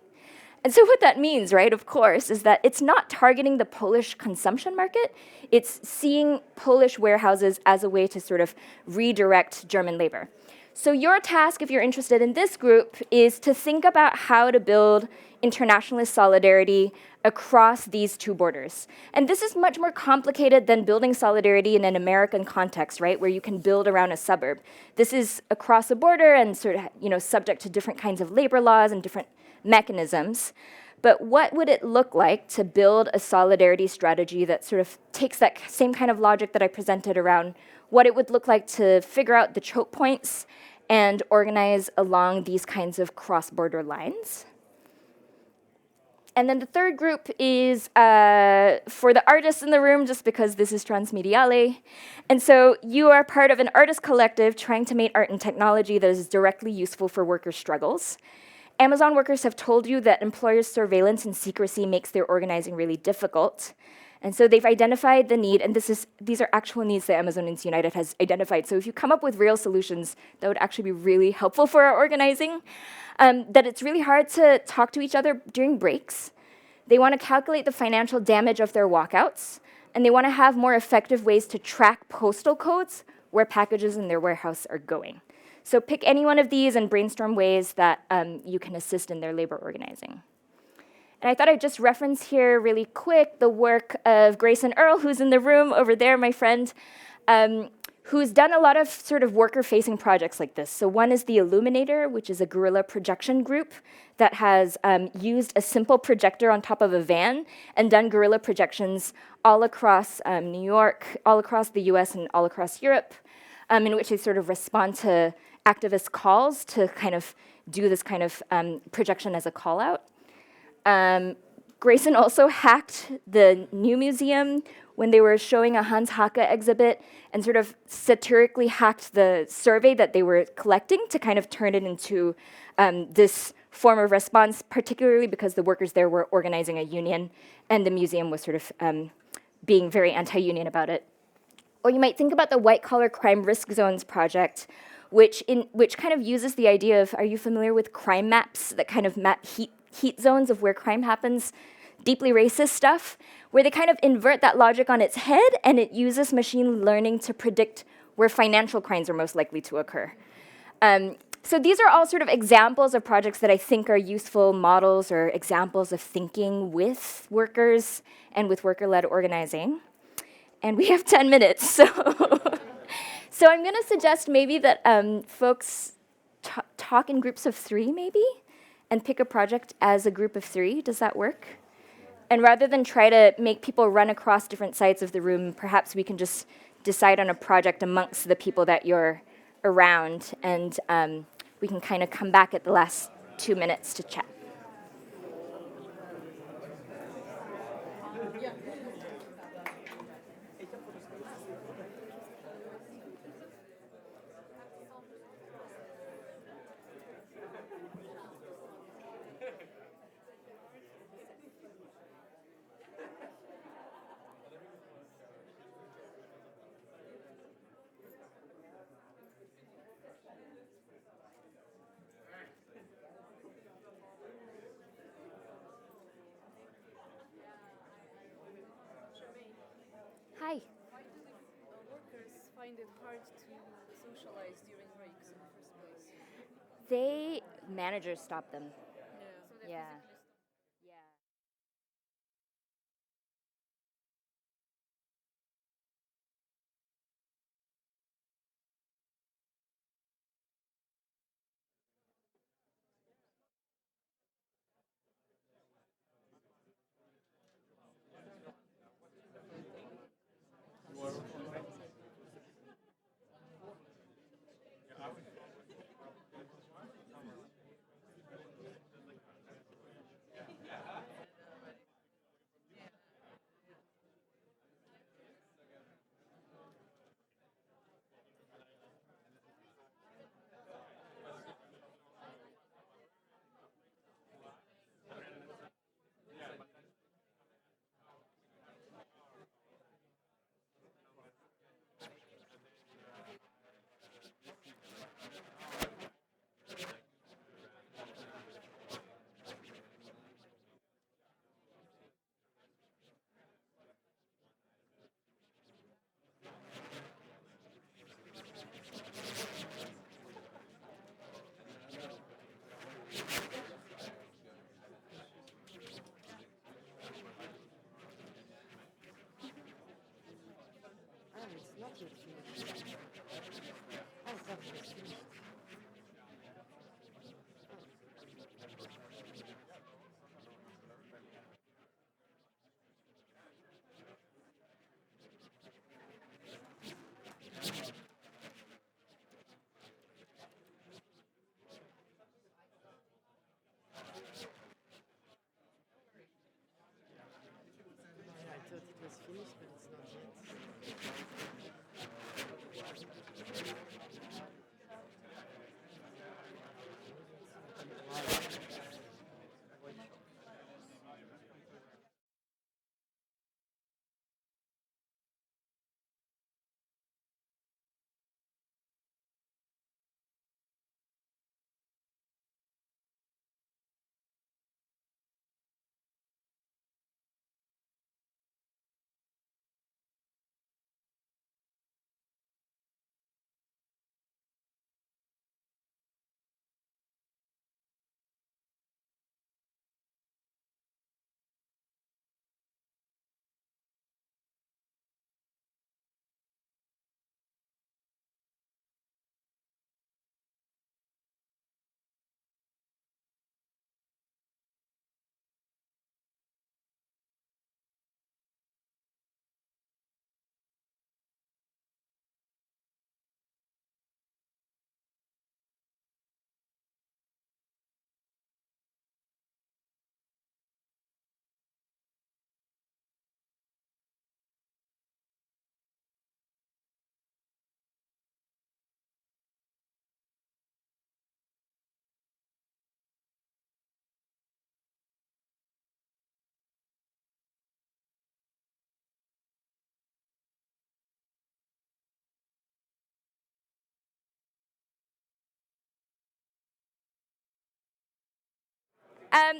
And so what that means, right, of course, is that it's not targeting the Polish consumption market. It's seeing Polish warehouses as a way to sort of redirect German labor. So your task, if you're interested in this group, is to think about how to build internationalist solidarity across these 2 borders. And this is much more complicated than building solidarity in an American context, right, where you can build around a suburb. This is across a border and sort of, subject to different kinds of labor laws and different mechanisms. But what would it look like to build a solidarity strategy that sort of takes that same kind of logic that I presented around what it would look like to figure out the choke points and organize along these kinds of cross-border lines? And then the third group is for the artists in the room, just because this is Transmediale. And so you are part of an artist collective trying to make art and technology that is directly useful for workers' struggles. Amazon workers have told you that employers' surveillance and secrecy makes their organizing really difficult. And so they've identified the need, and these are actual needs that Amazonians United has identified. So if you come up with real solutions, that would actually be really helpful for our organizing. That it's really hard to talk to each other during breaks. They want to calculate the financial damage of their walkouts, and they want to have more effective ways to track postal codes where packages in their warehouse are going. So pick any one of these and brainstorm ways that you can assist in their labor organizing. And I thought I'd just reference here really quick the work of Grayson Earl, who's in the room over there, my friend, who's done a lot of sort of worker-facing projects like this. So one is the Illuminator, which is a guerrilla projection group that has used a simple projector on top of a van and done guerrilla projections all across New York, all across the US, and all across Europe, in which they sort of respond to activist calls to kind of do this kind of projection as a call-out. Grayson also hacked the New Museum when they were showing a Hans Haacke exhibit and sort of satirically hacked the survey that they were collecting to kind of turn it into this form of response, particularly because the workers there were organizing a union and the museum was sort of being very anti-union about it. Or you might think about the White Collar Crime Risk Zones project, which kind of uses the idea of, are you familiar with crime maps that kind of map heat zones of where crime happens, deeply racist stuff, where they kind of invert that logic on its head and it uses machine learning to predict where financial crimes are most likely to occur. So these are all sort of examples of projects that I think are useful models or examples of thinking with workers and with worker-led organizing. And we have 10 minutes, so so I'm going to suggest maybe that folks talk in groups of 3 maybe, and pick a project as a group of 3. Does that work? And rather than try to make people run across different sides of the room, perhaps we can just decide on a project amongst the people that you're around, and we can kind of come back at the last 2 minutes to chat. Hi. Why do the workers find it hard to socialize during breaks in the first place? Managers stop them. So Yeah. Yeah.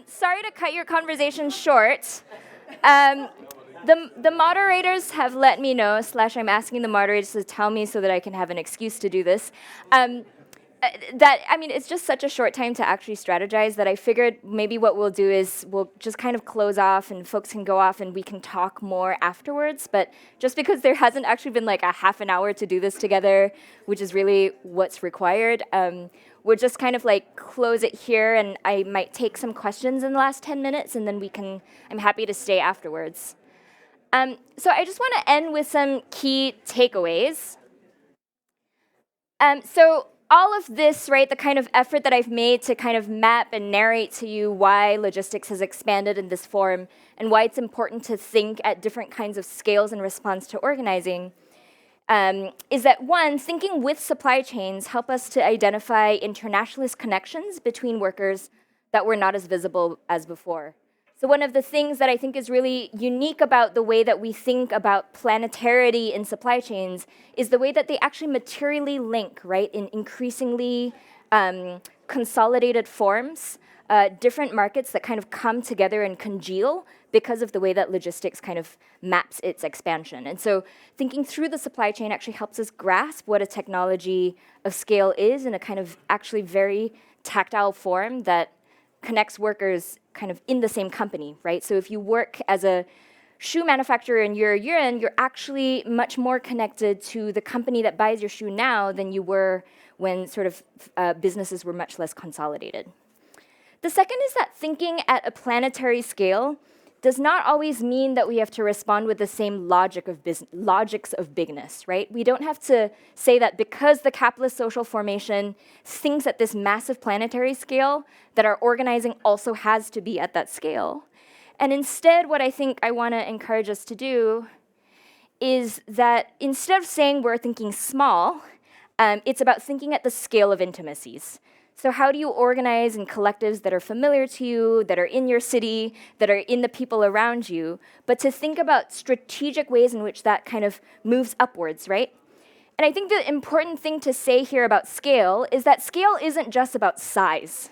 Sorry to cut your conversation short. The moderators have let me know, / I'm asking the moderators to tell me so that I can have an excuse to do this. It's just such a short time to actually strategize that I figured maybe what we'll do is we'll just kind of close off and folks can go off and we can talk more afterwards. But just because there hasn't actually been like a half an hour to do this together, which is really what's required, we'll just kind of like close it here, and I might take some questions in the last 10 minutes, and then I'm happy to stay afterwards. So I just want to end with some key takeaways. So all of this, right, the kind of effort that I've made to kind of map and narrate to you why logistics has expanded in this form and why it's important to think at different kinds of scales in response to organizing, is that one, thinking with supply chains help us to identify internationalist connections between workers that were not as visible as before. So one of the things that I think is really unique about the way that we think about planetarity in supply chains is the way that they actually materially link, right, in increasingly consolidated forms, different markets that kind of come together and congeal because of the way that logistics kind of maps its expansion. And so thinking through the supply chain actually helps us grasp what a technology of scale is in a kind of actually very tactile form that connects workers kind of in the same company, right? So if you work as a shoe manufacturer in your urine, you're actually much more connected to the company that buys your shoe now than you were when sort of businesses were much less consolidated. The second is that thinking at a planetary scale does not always mean that we have to respond with the same logics of bigness, right? We don't have to say that because the capitalist social formation thinks at this massive planetary scale, that our organizing also has to be at that scale. And instead, what I think I want to encourage us to do is that instead of saying we're thinking small, it's about thinking at the scale of intimacies. So how do you organize in collectives that are familiar to you, that are in your city, that are in the people around you, but to think about strategic ways in which that kind of moves upwards, right? And I think the important thing to say here about scale is that scale isn't just about size.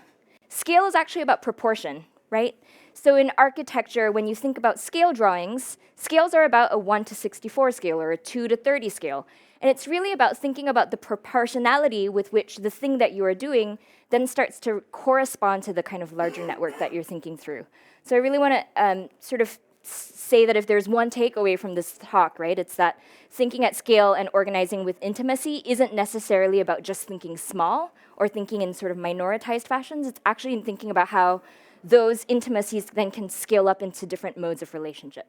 Scale is actually about proportion, right? So in architecture, when you think about scale drawings, scales are about a 1:64 scale or a 2:30 scale. And it's really about thinking about the proportionality with which the thing that you are doing then starts to correspond to the kind of larger network that you're thinking through. So I really want to sort of say that if there's one takeaway from this talk, right, it's that thinking at scale and organizing with intimacy isn't necessarily about just thinking small or thinking in sort of minoritized fashions. It's actually in thinking about how those intimacies then can scale up into different modes of relationship.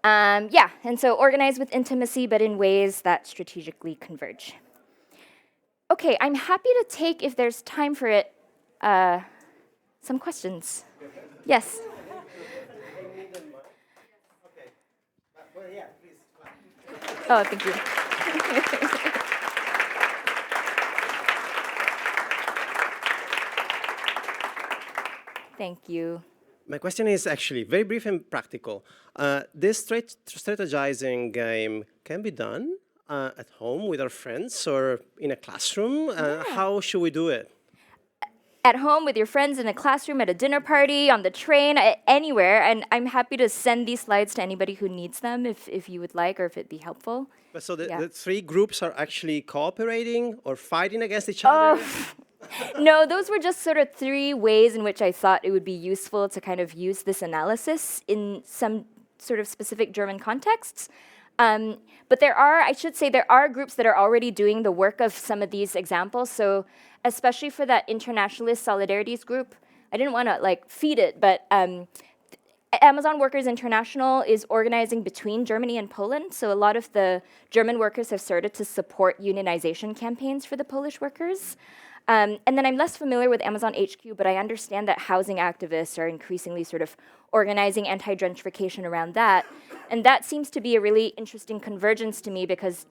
And so organize with intimacy, but in ways that strategically converge. Okay, I'm happy to take, if there's time for it, some questions. Yes? Oh, thank you. Thank you. My question is actually very brief and practical. This strategizing game can be done at home with our friends or in a classroom. How should we do it? At home with your friends, in a classroom, at a dinner party, on the train, anywhere. And I'm happy to send these slides to anybody who needs them if you would like or if it'd be helpful. But so the three groups are actually cooperating or fighting against each other? No, those were just sort of three ways in which I thought it would be useful to kind of use this analysis in some sort of specific German contexts. But I should say, there are groups that are already doing the work of some of these examples. So especially for that internationalist solidarities group, I didn't want to feed it, but Amazon Workers International is organizing between Germany and Poland. So a lot of the German workers have started to support unionization campaigns for the Polish workers. And then I'm less familiar with Amazon HQ, but I understand that housing activists are increasingly sort of organizing anti-gentrification around that. And that seems to be a really interesting convergence to me because,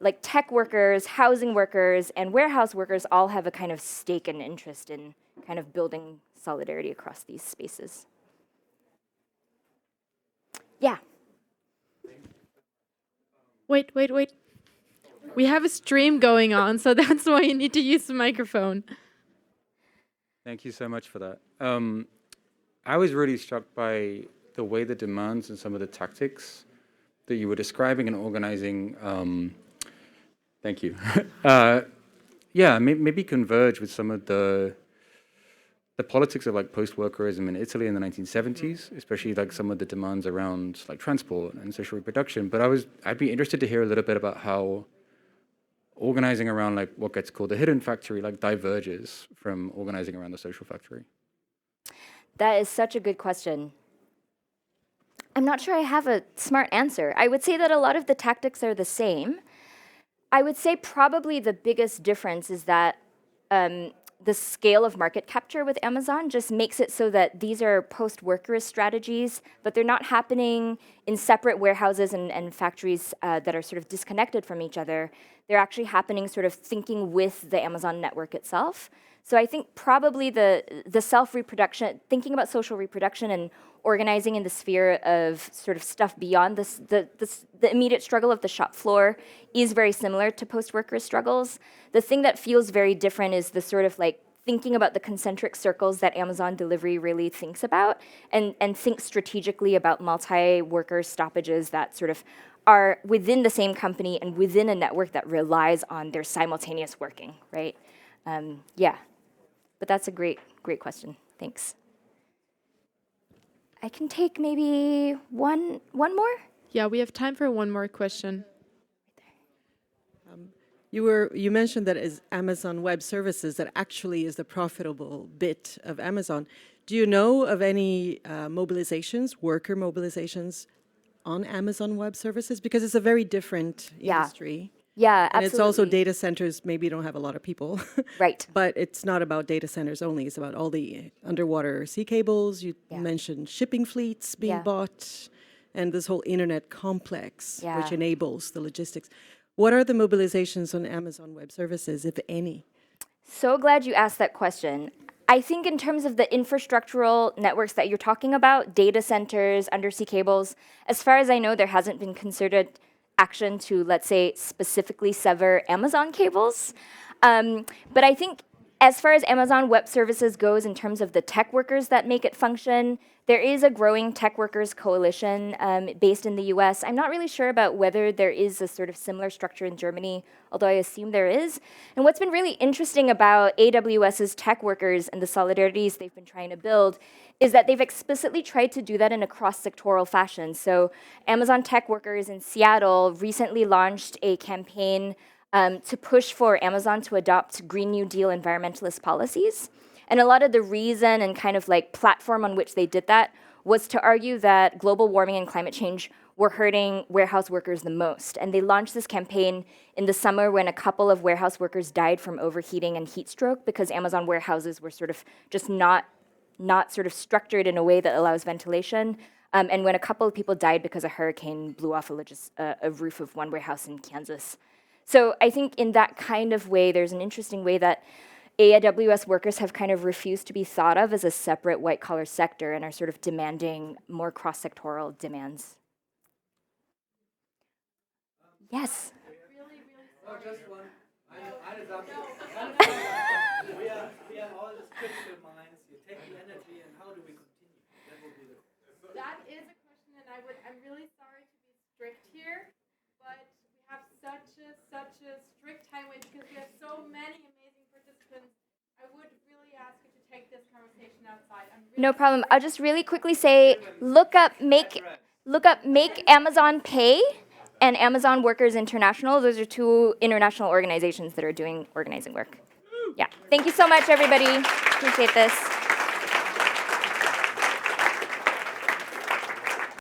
like tech workers, housing workers, and warehouse workers all have a kind of stake and interest in kind of building solidarity across these spaces. Yeah. Wait. We have a stream going on, so that's why you need to use the microphone. Thank you so much for that. I was really struck by the way the demands and some of the tactics that you were describing and organizing. Thank you. Yeah, maybe converge with some of the politics of like post-workerism in Italy in the 1970s, especially like some of the demands around like transport and social reproduction. But I'd be interested to hear a little bit about how organizing around like what gets called the hidden factory like diverges from organizing around the social factory. That is such a good question. I'm not sure I have a smart answer. I would say that a lot of the tactics are the same. I would say probably the biggest difference is that the scale of market capture with Amazon just makes it so that these are post-workerist strategies, but they're not happening in separate warehouses and factories that are sort of disconnected from each other. They're actually happening sort of thinking with the Amazon network itself. So I think probably the self-reproduction, thinking about social reproduction and organizing in the sphere of sort of stuff beyond the immediate struggle of the shop floor is very similar to post-worker struggles. The thing that feels very different is the sort of like thinking about the concentric circles that Amazon delivery really thinks about and thinks strategically about multi-worker stoppages that sort of are within the same company and within a network that relies on their simultaneous working, right? Yeah, but that's a great question. Thanks. I can take maybe one more. Yeah, we have time for one more question. You mentioned that as Amazon Web Services, that actually is the profitable bit of Amazon. Do you know of any mobilizations, worker mobilizations on Amazon Web Services? Because it's a very different industry. Yeah, and absolutely. it's also data centers, maybe don't have a lot of people. Right. But it's not about data centers only. It's about all the underwater sea cables. You mentioned shipping fleets being bought and this whole internet complex, which enables the logistics. What are the mobilizations on Amazon Web Services, if any? So glad you asked that question. I think in terms of the infrastructural networks that you're talking about, data centers, undersea cables, as far as I know, there hasn't been concerted action to, let's say, specifically sever Amazon cables. But I think as far as Amazon Web Services goes in terms of the tech workers that make it function, there is a growing tech workers coalition based in the US. I'm not really sure about whether there is a sort of similar structure in Germany, although I assume there is. And what's been really interesting about AWS's tech workers and the solidarities they've been trying to build is that they've explicitly tried to do that in a cross-sectoral fashion. So Amazon tech workers in Seattle recently launched a campaign to push for Amazon to adopt Green New Deal environmentalist policies. And a lot of the reason and kind of like platform on which they did that was to argue that global warming and climate change were hurting warehouse workers the most. And they launched this campaign in the summer when a couple of warehouse workers died from overheating and heat stroke because Amazon warehouses were sort of just not sort of structured in a way that allows ventilation. And when a couple of people died because a hurricane blew off a roof of one warehouse in Kansas. So I think in that kind of way, there's an interesting way that AWS workers have kind of refused to be thought of as a separate white-collar sector and are sort of demanding more cross-sectoral demands. Yes? Oh, just one. We have all these critical minds. You take the energy, and how do we continue? That will be the. That is a question, and I'm really sorry to be strict here, but we have such a strict timeline because we have so many amazing participants. I would really ask you to take this conversation outside. No problem. I'll just really quickly say, look up Make Amazon Pay and Amazon Workers International. Those are two international organizations that are doing organizing work. Yeah. Thank you so much, everybody. Appreciate this.